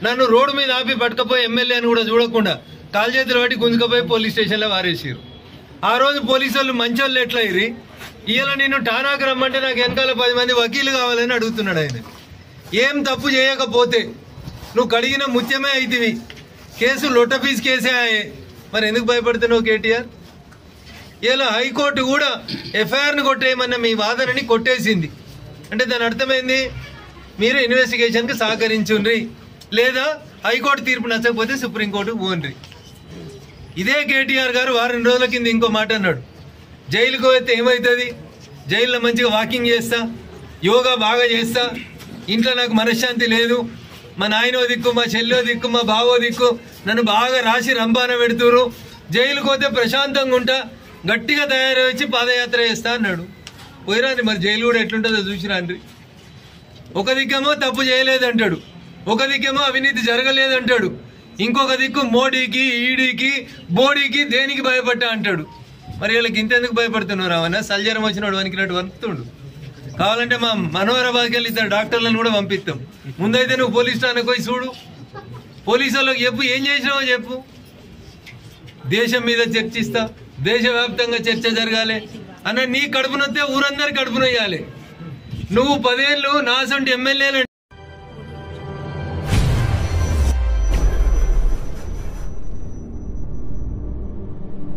నన్ను రోడ్డు మీద ఆపి పట్టుకపోయి ఎమ్మెల్యే అని కూడా చూడకుండా కాలు చేతులు పట్టి గుంజుకపోయి పోలీస్ స్టేషన్లో వారేసారు. ఆ రోజు పోలీసు వాళ్ళు మంచోళ్ళు ఎట్లా అయ్యి ఇవాళ నేను ఠానాకు రమ్మంటే నాకు వెనకాల 10 మంది వకీలు కావాలని అడుగుతున్నాడు ఆయన. ఏం తప్పు చేయకపోతే నువ్వు కడిగిన ముత్యమే అయితివి, కేసు లొట్టపీస్ కేసే అయ్యే, మరి ఎందుకు భయపడుతున్నావు కేటీఆర్? ఇలా హైకోర్టు కూడా ఎఫ్ఐఆర్ని కొట్టేయమన్న మీ వాదనని కొట్టేసింది. అంటే దాని అర్థమైంది, మీరు ఇన్వెస్టిగేషన్కి సహకరించుండ్రి, లేదా హైకోర్టు తీర్పు నచ్చకపోతే సుప్రీంకోర్టుకు పోండ్రి. ఇదే కేటీఆర్ గారు వారం రోజుల కింద ఇంకో మాట అన్నాడు, జైలుకు పోతే ఏమవుతుంది, జైల్లో మంచిగా వాకింగ్ చేస్తా, యోగా బాగా చేస్తా, ఇంట్లో నాకు మనశ్శాంతి లేదు, మా నాయనో దిక్కు, మా చెల్లో దిక్కు, మా బావో దిక్కు నన్ను బాగా రాసి రంబాన పెడుతురు, జైలుకు పోతే ప్రశాంతంగా ఉంటా, గట్టిగా తయారు వచ్చి పాదయాత్ర చేస్తా అన్నాడు. పోయిరాండి, మరి జైలు కూడా ఎట్లుంటుందో చూసిరాండ్రి. ఒక దిక్కేమో తప్పు చేయలేదంటాడు, ఒక దిక్కేమో అవినీతి జరగలేదంటాడు, ఇంకొక దిక్కు మోడీకి, ఈడీకి, బోడీకి దేనికి భయపడ్డా అంటాడు. మరి వీళ్ళకి ఇంతెందుకు భయపడుతున్నారు? అవన్నా సల్జరం వచ్చినాడు వణికినట్టు వణుకుతుండు. కావాలంటే మా మనోహరాబాద్కి వెళ్ళి ఇద్దరు డాక్టర్లను కూడా పంపిస్తాం. ముందైతే నువ్వు పోలీస్ స్టేషన్కి పోయి చూడు, పోలీసు వాళ్ళకి చెప్పు ఏం చేసినావో చెప్పు. దేశం మీద చర్చిస్తా, దేశవ్యాప్తంగా చర్చ జరగాలి అన్న నీ కడుపునొస్తే ఊరందరి కడుపునొయ్యాలి. నువ్వు 10 ఏళ్ళు నాసంటి ఎమ్మెల్యేలు